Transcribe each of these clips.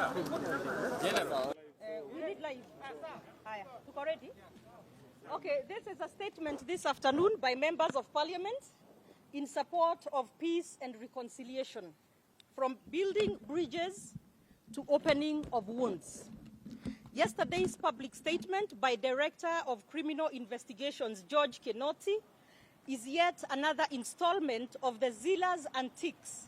We need live. Tuko ready? Okay, this is a statement this afternoon by members of parliament in support of peace and reconciliation, from building bridges to opening of wounds. Yesterday's public statement by Director of Criminal Investigations, George Kinoti, is yet another installment of the zealous antics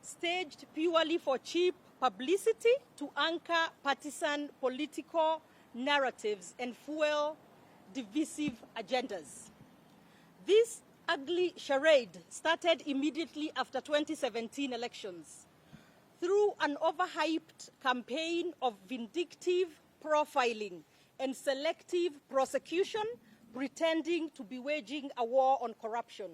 staged purely for cheap publicity to anchor partisan political narratives and fuel divisive agendas. This ugly charade started immediately after 2017 elections through an overhyped campaign of vindictive profiling and selective prosecution, pretending to be waging a war on corruption.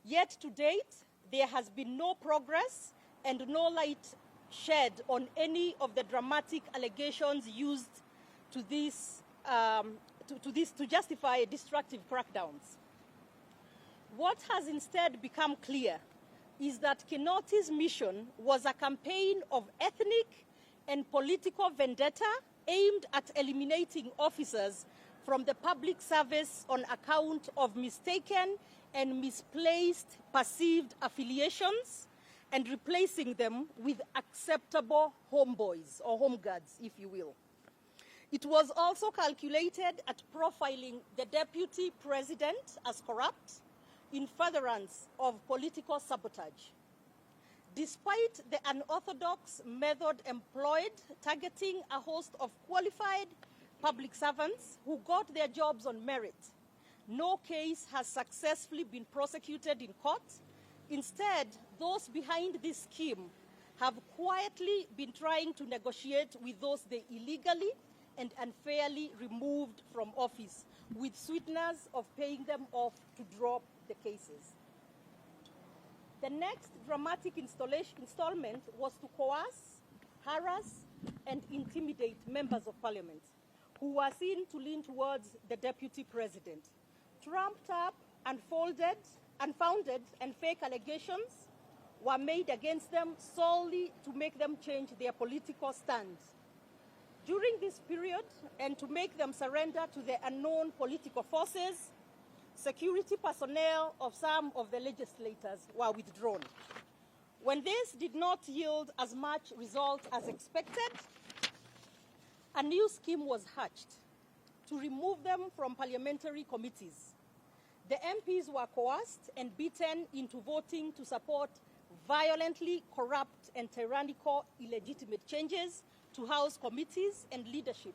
Yet to date, there has been no progress and no light shed on any of the dramatic allegations used to justify destructive crackdowns. What has instead become clear is that Kinoti's mission was a campaign of ethnic and political vendetta aimed at eliminating officers from the public service on account of mistaken and misplaced perceived affiliations and replacing them with acceptable homeboys or home guards, if you will. It was also calculated at profiling the deputy president as corrupt in furtherance of political sabotage. Despite the unorthodox method employed targeting a host of qualified public servants who got their jobs on merit, no case has successfully been prosecuted in court. Instead, those behind this scheme have quietly been trying to negotiate with those they illegally and unfairly removed from office, with sweeteners of paying them off to drop the cases. The next dramatic installment was to coerce, harass, and intimidate members of parliament who were seen to lean towards the deputy president. Trumped up, unfounded, and fake allegations were made against them solely to make them change their political stand. During this period, and to make them surrender to the unknown political forces, security personnel of some of the legislators were withdrawn. When this did not yield as much result as expected, a new scheme was hatched to remove them from parliamentary committees. The MPs were coerced and beaten into voting to support violently corrupt and tyrannical illegitimate changes to House committees and leadership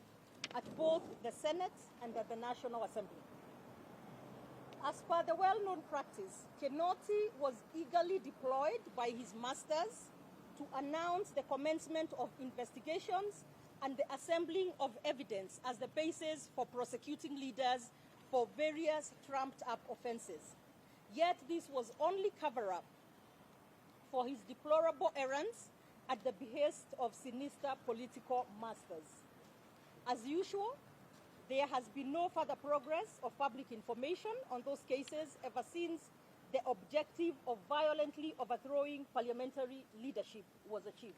at both the Senate and at the National Assembly. As per the well-known practice, Kinoti was eagerly deployed by his masters to announce the commencement of investigations and the assembling of evidence as the basis for prosecuting leaders for various trumped-up offenses. Yet this was only cover-up for his deplorable errands at the behest of sinister political masters. As usual, there has been no further progress of public information on those cases ever since the objective of violently overthrowing parliamentary leadership was achieved.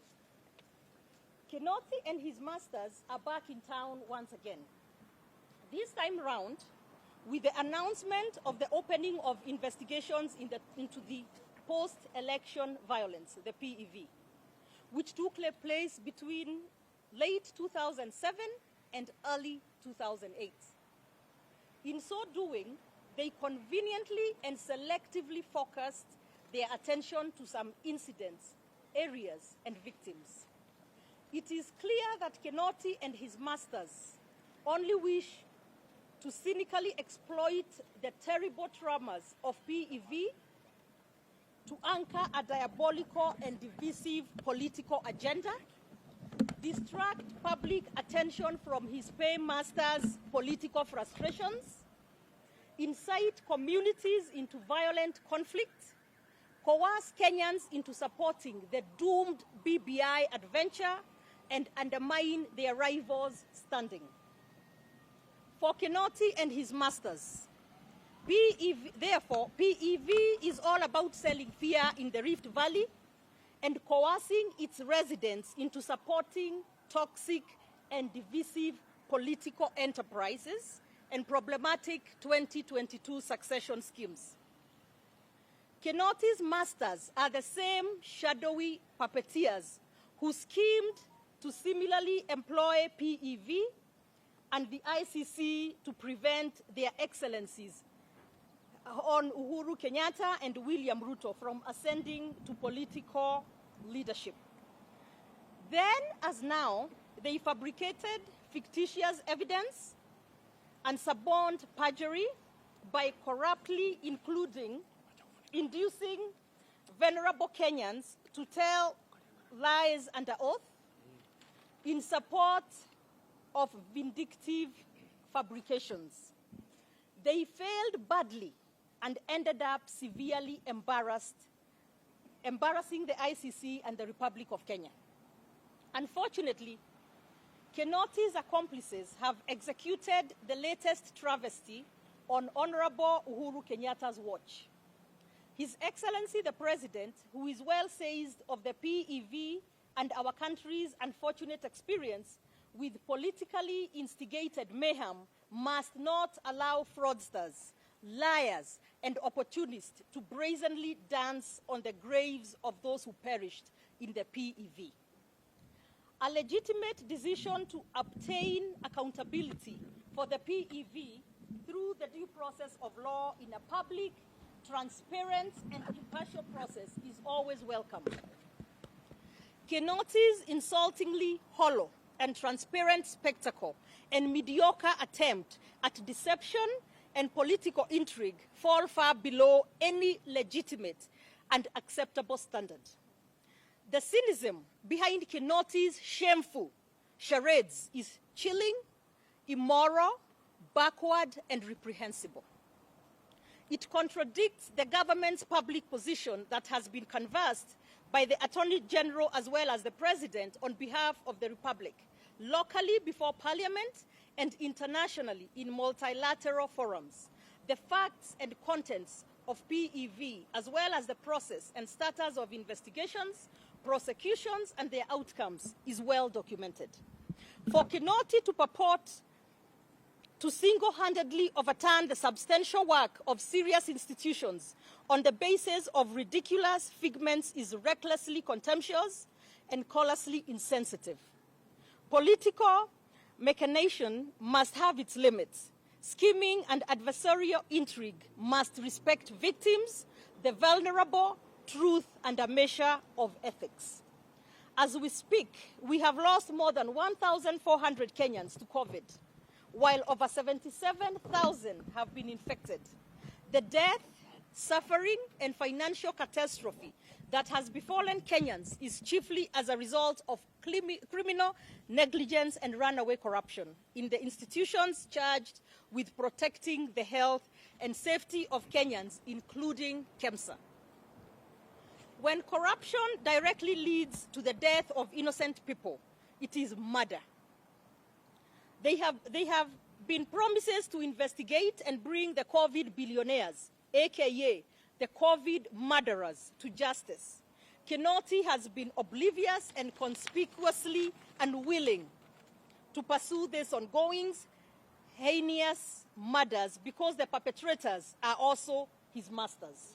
Kinoti and his masters are back in town once again. This time round, with the announcement of the opening of investigations into the post-election violence, the PEV, which took place between late 2007 and early 2008. In so doing, they conveniently and selectively focused their attention to some incidents, areas, and victims. It is clear that Kinoti and his masters only wish to cynically exploit the terrible traumas of PEV to anchor a diabolical and divisive political agenda, distract public attention from his paymasters' political frustrations, incite communities into violent conflict, coerce Kenyans into supporting the doomed BBI adventure, and undermine their rivals' standing. For Kinoti and his masters, PEV is all about selling fear in the Rift Valley and coercing its residents into supporting toxic and divisive political enterprises and problematic 2022 succession schemes. Kinoti's masters are the same shadowy puppeteers who schemed to similarly employ PEV and the ICC to prevent their excellencies on Uhuru Kenyatta and William Ruto from ascending to political leadership. Then, as now, they fabricated fictitious evidence and suborned perjury by corruptly inducing venerable Kenyans to tell lies under oath in support of vindictive fabrications. They failed badly and ended up severely embarrassing the ICC and the Republic of Kenya. Unfortunately, Kinoti's accomplices have executed the latest travesty on Honorable Uhuru Kenyatta's watch. His Excellency the President, who is well seized of the PEV and our country's unfortunate experience with politically instigated mayhem, must not allow fraudsters, liars, and opportunists to brazenly dance on the graves of those who perished in the PEV. A legitimate decision to obtain accountability for the PEV through the due process of law in a public, transparent, and impartial process is always welcome. Kinoti's insultingly hollow and transparent spectacle and mediocre attempt at deception and political intrigue fall far below any legitimate and acceptable standard. The cynicism behind Kinoti's shameful charades is chilling, immoral, backward, and reprehensible. It contradicts the government's public position that has been canvassed by the Attorney General as well as the President on behalf of the Republic, locally before Parliament and internationally in multilateral forums. The facts and contents of PEV, as well as the process and status of investigations, prosecutions, and their outcomes, is well documented. For Kinoti to purport to single-handedly overturn the substantial work of serious institutions on the basis of ridiculous figments is recklessly contemptuous and callously insensitive. Political machination must have its limits. Scheming and adversarial intrigue must respect victims, the vulnerable, truth, and a measure of ethics. As we speak, we have lost more than 1,400 Kenyans to COVID, while over 77,000 have been infected. The death, suffering, and financial catastrophe that has befallen Kenyans is chiefly as a result of criminal negligence and runaway corruption in the institutions charged with protecting the health and safety of Kenyans, including KEMSA. When corruption directly leads to the death of innocent people, it is murder. They have been promises to investigate and bring the COVID billionaires, aka the COVID murderers, to justice. Kinoti has been oblivious and conspicuously unwilling to pursue these ongoing heinous murders because the perpetrators are also his masters.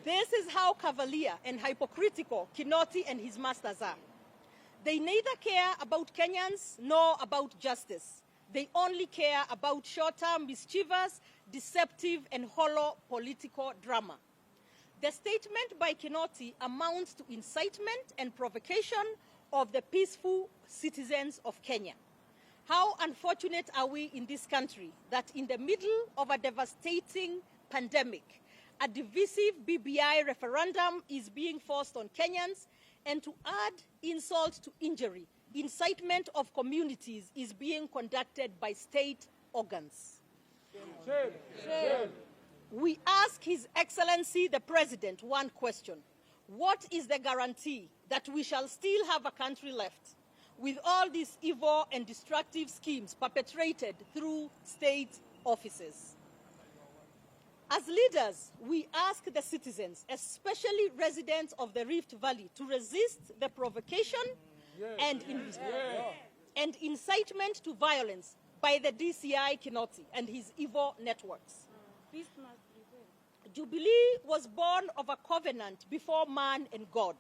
This is how cavalier and hypocritical Kinoti and his masters are. They neither care about Kenyans nor about justice. They only care about short-term mischievous, deceptive, and hollow political drama. The statement by Kinoti amounts to incitement and provocation of the peaceful citizens of Kenya. How unfortunate are we in this country that in the middle of a devastating pandemic, a divisive BBI referendum is being forced on Kenyans, and to add insult to injury, incitement of communities is being conducted by state organs. Shame. Shame. We ask His Excellency the President one question. What is the guarantee that we shall still have a country left with all these evil and destructive schemes perpetrated through state offices? As leaders, we ask the citizens, especially residents of the Rift Valley, to resist the provocation and incitement to violence by the DCI Kinoti and his evil networks. Jubilee was born of a covenant before man and God,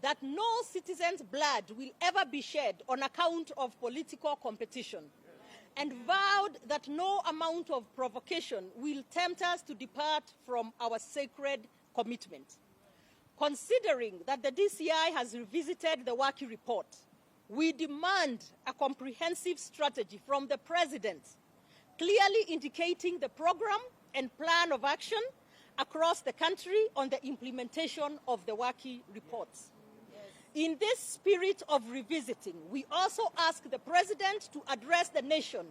that no citizen's blood will ever be shed on account of political competition, and vowed that no amount of provocation will tempt us to depart from our sacred commitment. Considering that the DCI has revisited the Waki report, we demand a comprehensive strategy from the President, clearly indicating the program and plan of action across the country on the implementation of the Waki reports. In this spirit of revisiting, we also ask the President to address the nation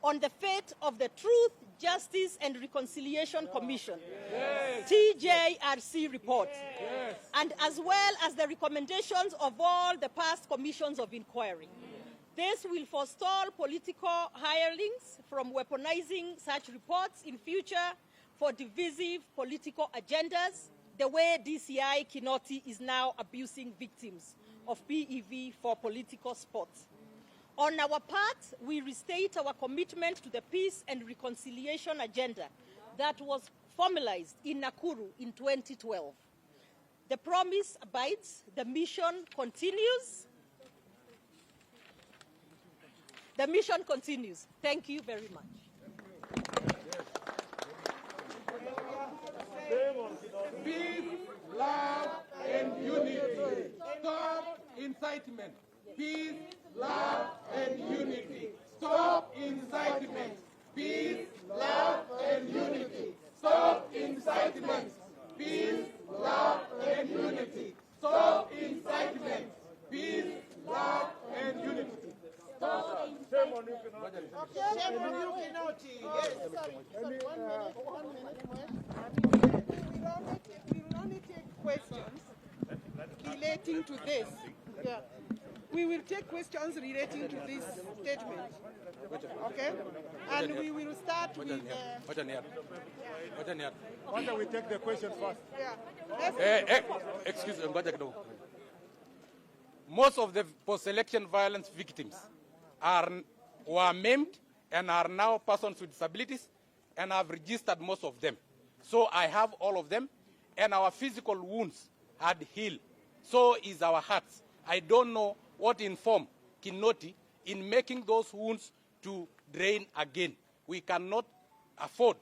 on the fate of the Truth, Justice and Reconciliation Commission, TJRC report, and as well as the recommendations of all the past commissions of inquiry. This will forestall political hirelings from weaponizing such reports in future for divisive political agendas, the way DCI Kinoti is now abusing victims of PEV for political sports. On our part, we restate our commitment to the peace and reconciliation agenda that was formalized in Nakuru in 2012. The promise abides, the mission continues. The mission continues. Thank you very much. Peace, love, and unity. Stop incitement. Peace, love, and unity. Stop incitement. Peace, love, and unity. Stop incitement. Peace, love, and unity. Stop incitement. Peace, love, and unity. Stop incitement. Shame on you, Kinoti. Shame on you, Kinoti. Yes. Sorry, 1 minute. We will only take questions relating to this. Yeah. We will take questions relating to this statement. Okay? And we will start with... Why don't we take the question first? Yeah. Excuse me. Most of the post-election violence victims were maimed and are now persons with disabilities, and I've registered most of them. So I have all of them, and our physical wounds had healed. So is our hearts. I don't know what informed Kinoti in making those wounds to drain again. We cannot afford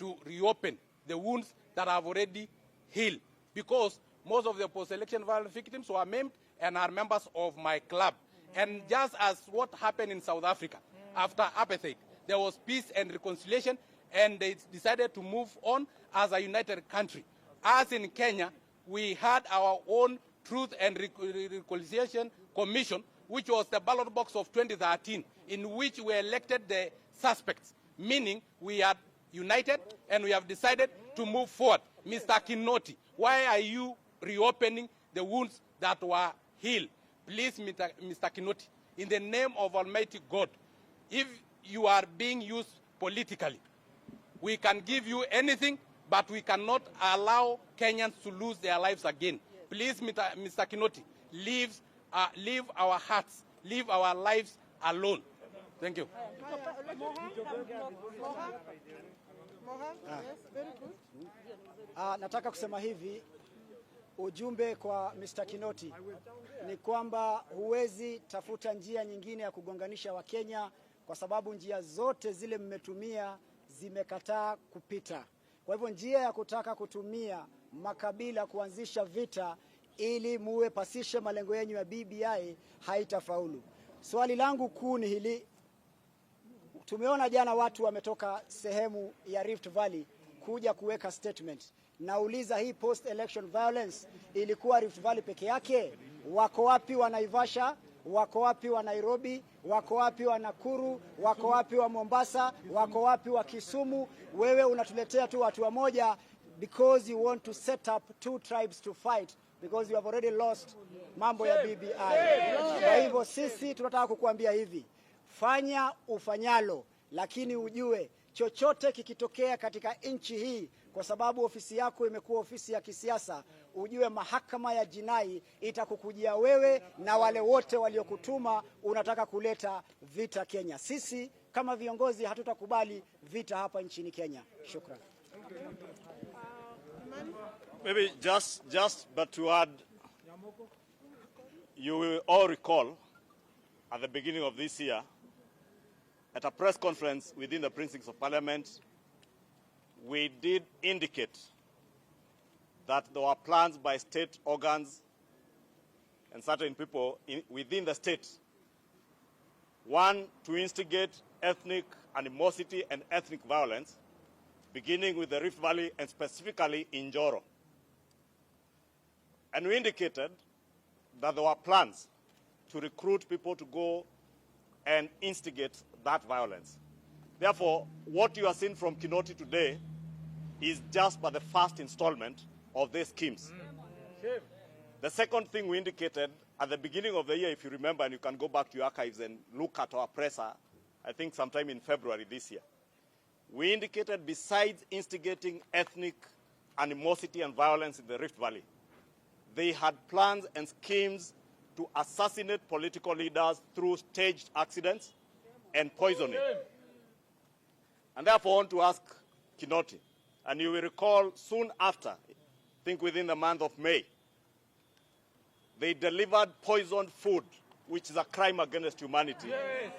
to reopen the wounds that have already healed, because most of the post-election violence victims were maimed and are members of my club. And just as what happened in South Africa after apartheid, there was peace and reconciliation, and they decided to move on as a united country. As in Kenya, we had our own Truth and Reconciliation Commission, which was the ballot box of 2013, in which we elected the suspects, meaning we are united and we have decided to move forward. Mr. Kinoti, why are you reopening the wounds that were healed? Please, Mr. Kinoti, in the name of Almighty God, if you are being used politically, we can give you anything, but we cannot allow Kenyans to lose their lives again. Please, Mr. Kinoti, leave our hearts, leave our lives alone. Thank you. Nataka kusema hivi, ujumbe kwa Mr. Kinoti ni kwamba huwezi tafuta njia nyingine ya kugonganisha Wakenya, kwa sababu njia zote zile mmetumia zimekataa kupita. Kwa hivyo njia ya kutaka kutumia makabila kuanzisha vita ili muwe pasishe malengo yenu ya BBI haitafaulu. Swali langu kuu ni hili. Tumeona jana watu wametoka sehemu ya Rift Valley kuja kuweka statement. Nauliza, hii post election violence ilikuwa Rift Valley peke yake? Wako wapi wa Naivasha? Wako wapi wa Nairobi? Wako wapi wa Nakuru? Wako wapi wa Mombasa? Wako wapi wa Kisumu? Wewe unatuletea tu watu wa moja because you want to set up two tribes to fight, because you have already lost mambo ya BBI. Kwa hivyo sisi tunataka kukuambia hivi, fanya ufanyalo, lakini ujue chochote kikitokea katika nchi hii, kwa sababu ofisi yako imekuwa ofisi ya kisiasa, ujue mahakama ya jinai itakukujia wewe na wale wote waliokutuma unataka kuleta vita Kenya. Sisi kama viongozi hatutakubali vita hapa nchini Kenya. Shukran. Maybe just but to add, you will all recall at the beginning of this year, at a press conference within the precincts of Parliament, we did indicate that there were plans by state organs and certain people within the state, one, to instigate ethnic animosity and ethnic violence, beginning with the Rift Valley and specifically in Njoro. And we indicated that there were plans to recruit people to go and instigate that violence. Therefore, what you are seeing from Kinoti today is just but the first installment of these schemes. The second thing we indicated at the beginning of the year, if you remember, and you can go back to your archives and look at our presser, I think sometime in February this year, we indicated besides instigating ethnic animosity and violence in the Rift Valley, they had plans and schemes to assassinate political leaders through staged accidents and poisoning. And therefore, I want to ask Kinoti, and you will recall soon after, I think within the month of May, they delivered poisoned food, which is a crime against humanity,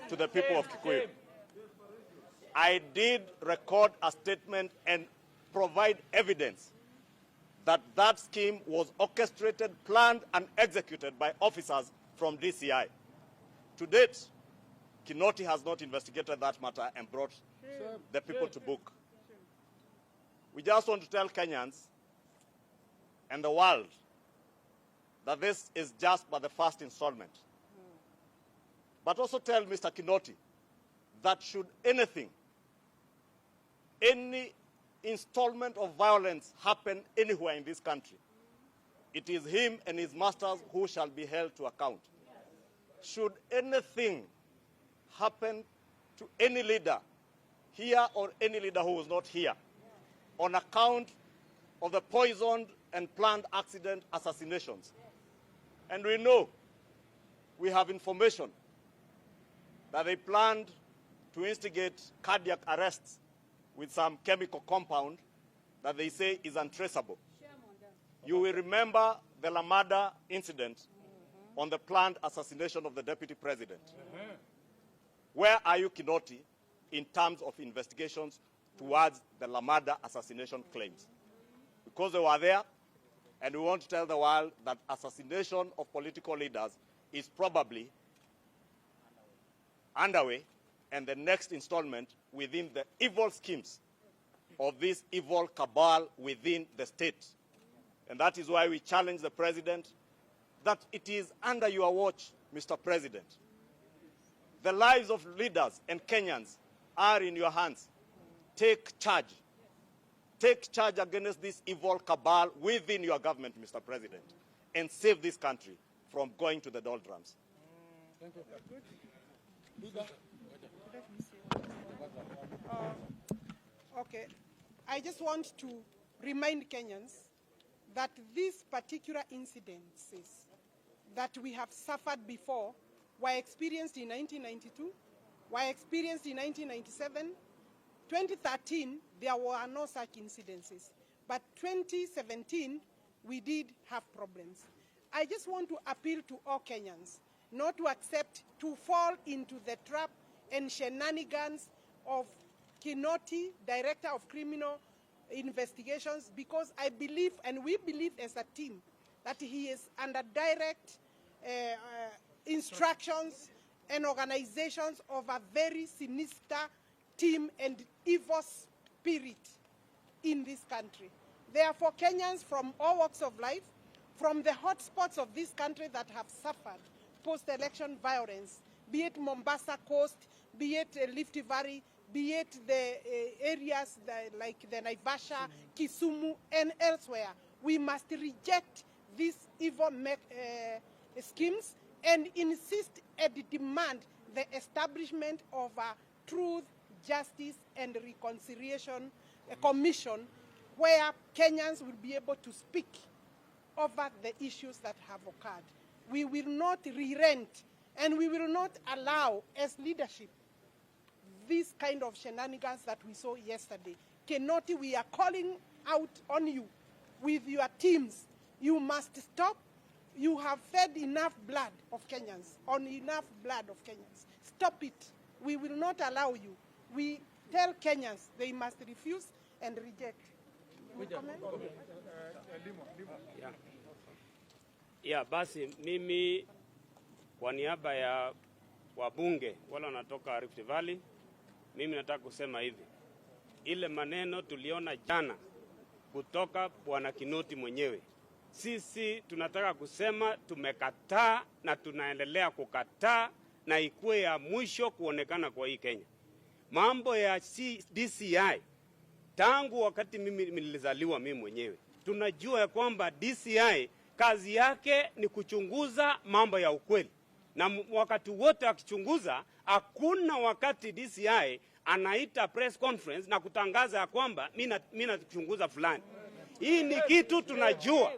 to the people of Kikuyu. I did record a statement and provide evidence that that scheme was orchestrated, planned, and executed by officers from DCI. To date, Kinoti has not investigated that matter and brought the people to book. We just want to tell Kenyans and the world that this is just but the first installment. But also tell Mr. Kinoti that should anything, any installment of violence happen anywhere in this country, it is him and his masters who shall be held to account. Should anything happen to any leader here or any leader who was not here on account of the poisoned and planned accident assassinations, and we know, we have information that they planned to instigate cardiac arrests with some chemical compound that they say is untraceable. You will remember the Lamada incident on the planned assassination of the deputy president. Where are you, Kinoti, in terms of investigations towards the Lamada assassination claims? Because they were there, and we want to tell the world that assassination of political leaders is probably underway, and the next installment within the evil schemes of this evil cabal within the state. And that is why we challenge the president that it is under your watch, Mr. President. The lives of leaders and Kenyans are in your hands. Take charge. Take charge against this evil cabal within your government, Mr. President, and save this country from going to the doldrums. Thank you. Okay, I just want to remind Kenyans that these particular incidences that we have suffered before were experienced in 1992, were experienced in 1997, 2013, there were no such incidences. But 2017, we did have problems. I just want to appeal to all Kenyans not to accept to fall into the trap and shenanigans of Kinoti, Director of Criminal Investigations, because I believe, and we believe as a team, that he is under direct instructions and organizations of a very sinister team and evil spirit in this country. Therefore, Kenyans from all walks of life, from the hotspots of this country that have suffered post-election violence, be it Mombasa Coast, be it Rift Valley, be it the areas like the Naivasha, Kisumu, and elsewhere, we must reject these evil schemes and insist and demand the establishment of a truth, Justice and Reconciliation Commission, where Kenyans will be able to speak over the issues that have occurred. We will not re-rent, and we will not allow, as leadership, this kind of shenanigans that we saw yesterday. Kinoti, we are calling out on you with your teams. You must stop. You have fed enough blood of Kenyans, on enough blood of Kenyans. Stop it. We will not allow you. We tell Kenyans they must refuse and reject. Yeah, basi mimi kwa niaba ya wabunge wala wanatoka Rift Valley, mimi nataka kusema hivi. Ile maneno tuliona jana kutoka Bwana Kinoti mwenyewe, sisi tunataka kusema tumekataa na tunaendelea kukataa, na ikuwe ya mwisho kuonekana kwa hii Kenya. Mambo ya DCI, tangu wakati mimi nilizaliwa mimi mwenyewe, tunajua ya kwamba DCI kazi yake ni kuchunguza mambo ya ukweli. Na wakati wote akichunguza, hakuna wakati DCI anaita press conference na kutangaza ya kwamba mimi nachunguza fulani. Hii ni kitu tunajua.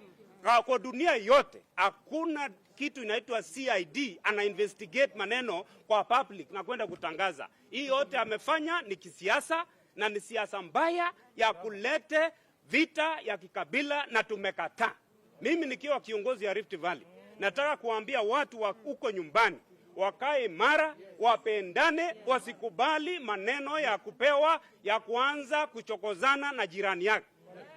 Kwa dunia yote hakuna kitu inaitwa CID ana investigate maneno kwa public na kwenda kutangaza. Hii yote amefanya ni kisiasa, na ni siasa mbaya ya kulete vita ya kikabila, na tumekataa. Mimi nikiwa kiongozi ya Rift Valley, nataka kuambia watu wa huko nyumbani wakae imara, wapendane, wasikubali maneno ya kupewa ya kuanza kuchokozana na jirani yake.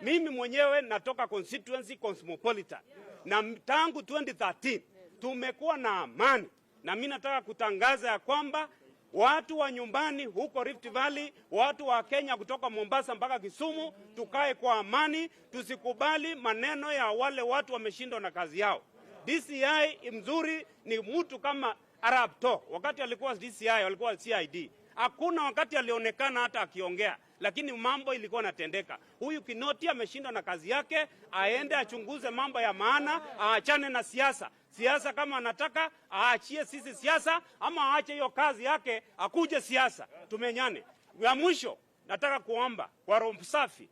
Mimi mwenyewe natoka constituency Cosmopolitan, na tangu 2013 tumekuwa na amani, na mimi nataka kutangaza ya kwamba watu wa nyumbani huko Rift Valley, watu wa Kenya kutoka Mombasa mpaka Kisumu, tukae kwa amani, tusikubali maneno ya wale watu wameshindwa na kazi yao. DCI mzuri ni mtu kama Arab To, wakati alikuwa DCI alikuwa CID. Hakuna wakati alionekana hata akiongea, lakini mambo ilikuwa natendeka. Huyu Kinoti ameshindwa na kazi yake, aende achunguze mambo ya maana, aachane na siasa. Siasa kama anataka aachie sisi siasa, ama aache hiyo kazi yake akuje siasa. Tumenyane. Ya mwisho nataka kuomba kwa roho safi,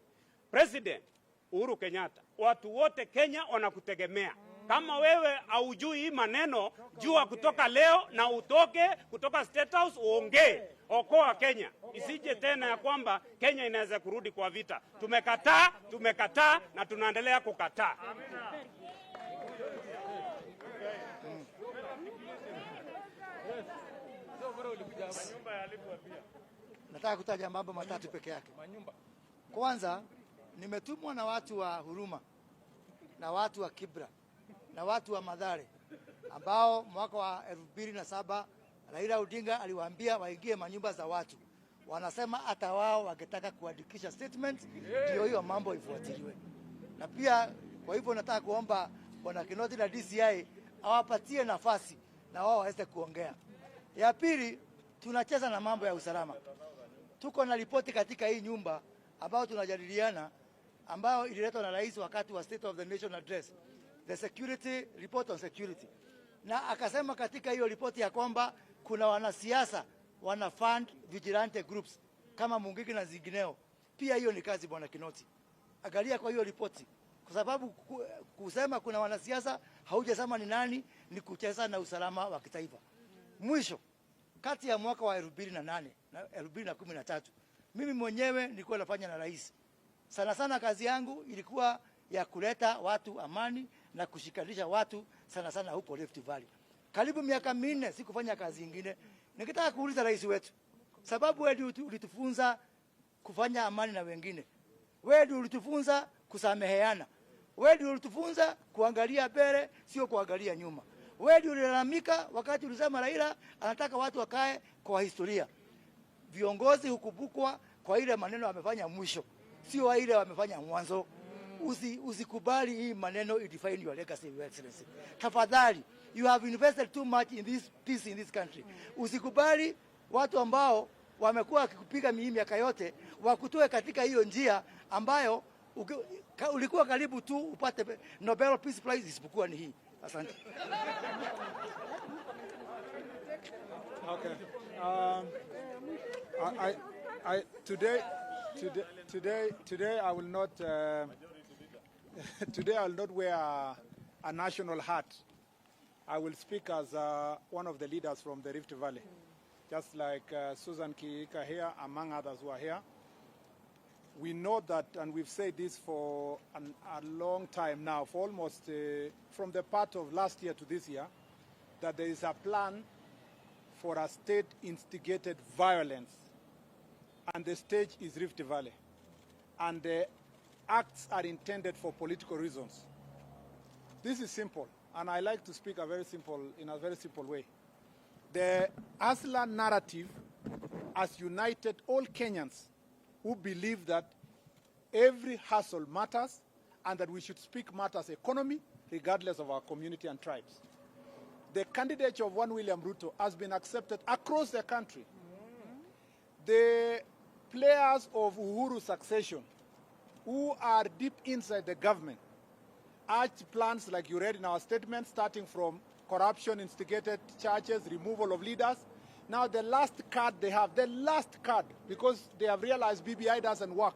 President Uhuru Kenyatta, watu wote Kenya wanakutegemea. Kama wewe haujui hii maneno, jua kutoka leo na utoke kutoka State House uongee. Okoa Kenya. Isije tena ya kwamba Kenya inaweza kurudi kwa vita. Tumekataa na tunaendelea kukataa. Nataka kutaja mambo matatu peke yake. Kwanza, nimetumwa na watu wa Huruma na watu wa Kibra na watu wa Madhare ambao mwaka wa 2007 Raila Odinga aliwaambia waingie manyumba za watu. Wanasema hata wao wangetaka kuandikisha statement ndio hiyo mambo ifuatiliwe. Na pia kwa hivyo nataka kuomba Bwana Kinoti na DCI awapatie nafasi na wao waweze kuongea. Ya pili, tunacheza na mambo ya usalama. Tuko na ripoti katika hii nyumba ambao tunajadiliana, ambao ililetwa na rais wakati wa State of the Nation Address, the security report on security. Na akasema katika hiyo ripoti ya kwamba kuna wanasiasa wana fund vigilante groups kama Mungiki na zingineo. Pia hiyo ni kazi Bwana Kinoti. Angalia kwa hiyo ripoti, kwa sababu kusema kuna wanasiasa haujasema ni nani, ni kucheza na usalama wa kitaifa. Mwisho, kati ya mwaka wa 2008 na 2013 mimi mwenyewe nilikuwa nafanya na rais. Sana sana kazi yangu ilikuwa ya kuleta watu amani na kushikanisha watu sana sana huko Rift Valley. Karibu miaka 4 sikufanya kazi nyingine. Nikitaka kuuliza rais wetu, sababu wewe ulitufunza kufanya amani na wengine. Wewe ulitufunza kusameheana. Wewe ulitufunza kuangalia mbele sio kuangalia nyuma. Wewe ulilalamika wakati ulisema Raila anataka watu wakae kwa historia. Viongozi hukumbukwa kwa ile maneno wamefanya mwisho, sio ile wamefanya mwanzo. Usikubali hii maneno define your legacy, Your Excellency. Tafadhali, you have invested too much in this peace in this country. Usikubali watu ambao wamekuwa wakikupiga miaka yote wakutoe katika hiyo njia ambayo ulikuwa karibu tu upate Nobel Peace Prize isipokuwa ni hii. Asante. Okay. Today I will not. Today I will not wear a national hat. I will speak as one of the leaders from the Rift Valley, just like Susan Kiika here, among others who are here. We know that, and we've said this for a long time now, for almost from the part of last year to this year, that there is a plan for a state-instigated violence, and the stage is Rift Valley. And the acts are intended for political reasons. This is simple, and I like to speak in a very simple way. The Asla narrative has united all Kenyans who believe that every hustle matters and that we should speak matters economy regardless of our community and tribes. The candidature of one William Ruto has been accepted across the country. The players of Uhuru succession who are deep inside the government urged plans like you read in our statement, starting from corruption, instigated churches, removal of leaders. Now the last card they have, because they have realized BBI doesn't work,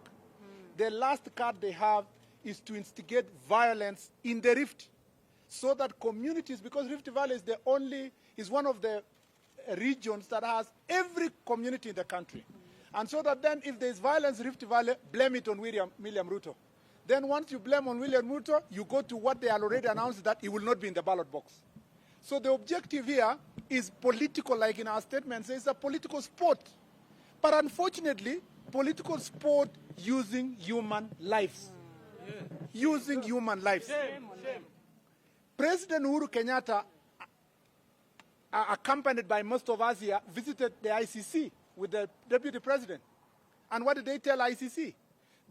the last card they have is to instigate violence in the Rift, so that communities, because Rift Valley is one of the regions that has every community in the country. And so that then if there is violence in Rift Valley, blame it on William Ruto. Then once you blame on William Ruto, you go to what they already announced, that he will not be in the ballot box. So the objective here is political, like in our statement says, a political sport. But unfortunately, political sport using human lives. Using human lives. President Uhuru Kenyatta, accompanied by most of us here, visited the ICC with the deputy president. And what did they tell ICC?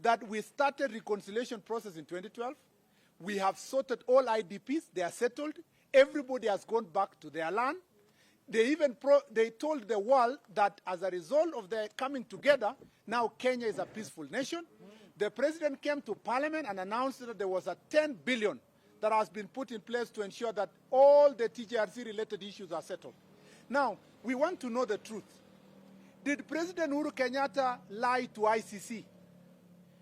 That we started reconciliation process in 2012. We have sorted all IDPs. They are settled. Everybody has gone back to their land. They told the world that as a result of their coming together, now Kenya is a peaceful nation. The president came to parliament and announced that there was a 10 billion that has been put in place to ensure that all the TJRC-related issues are settled. Now, we want to know the truth. Did President Uhuru Kenyatta lie to ICC?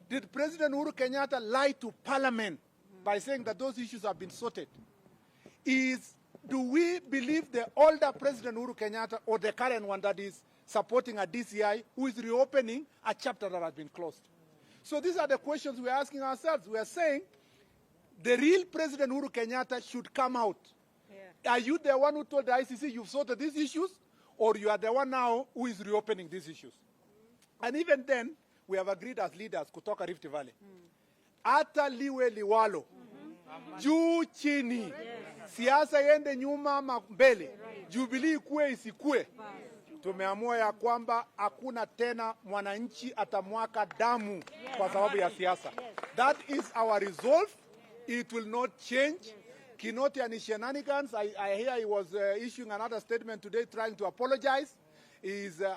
Did President Uhuru Kenyatta lie to Parliament by saying that those issues have been sorted? Do we believe the older President Uhuru Kenyatta or the current one that is supporting a DCI who is reopening a chapter that has been closed? So these are the questions we are asking ourselves. We are saying the real President Uhuru Kenyatta should come out. Yeah. Are you the one who told the ICC you've sorted these issues, or you are the one now who is reopening these issues? And even then, we have agreed as leaders kutoka Rift Valley. Ata liwe liwalo. Juu chini. Siasa yende nyuma ama mbele. Jubilee ikue isikue. Tumeamua ya kwamba hakuna tena mwananchi atamwaka damu kwa sababu ya siasa. That is our resolve. It will not change. Kinoti and shenanigans. I hear he was issuing another statement today trying to apologize.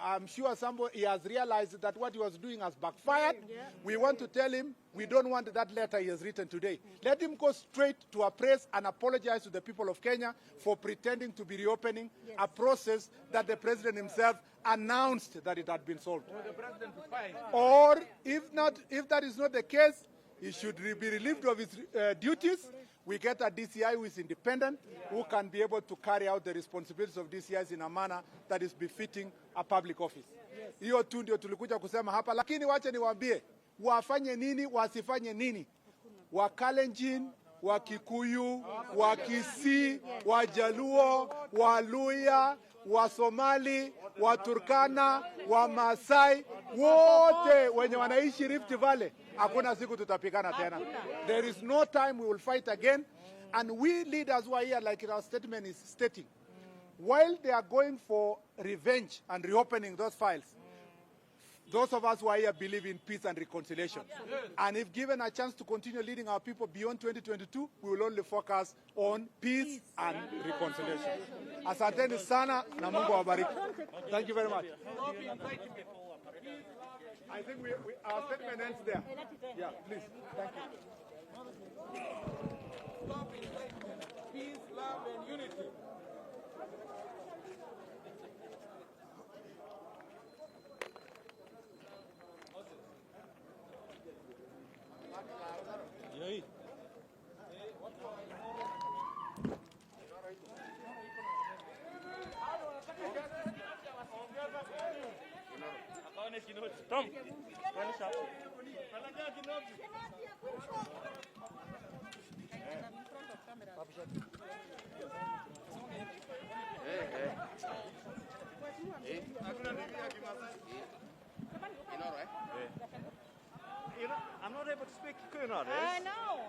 I'm sure he has realized that what he was doing has backfired. We want to tell him we don't want that letter he has written today. Let him go straight to a press and apologize to the people of Kenya for pretending to be reopening a process that the president himself announced that it had been solved. Or if that is not the case, he should be relieved of his duties. We get a DCI who is independent, who can be able to carry out the responsibilities of DCIs in a manner that is befitting a public office. Hiyo tu ndio tulikuja kusema hapa, lakini wache niwaambie, wafanye nini, wasifanye nini. Wa Kalenjin, wa Kikuyu, wa Kisii, wa Jaluo, wa Luya, wa Somali, wa Turkana, wa Masai, wote wenye wanaishi Rift Valley, hakuna siku tutapigana tena. There is no time we will fight again. And we leaders who are here, like our statement is stating, while they are going for revenge and reopening those files, those of us who are here believe in peace and reconciliation. And if given a chance to continue leading our people beyond 2022, we will only focus on peace and reconciliation. Asanteni sana na Mungu awabariki. Thank you very much. I think our statement ends there. Yeah, please. Thank you. Stop incitement. Peace, love, and unity. I'm not able to speak Kunad. I know.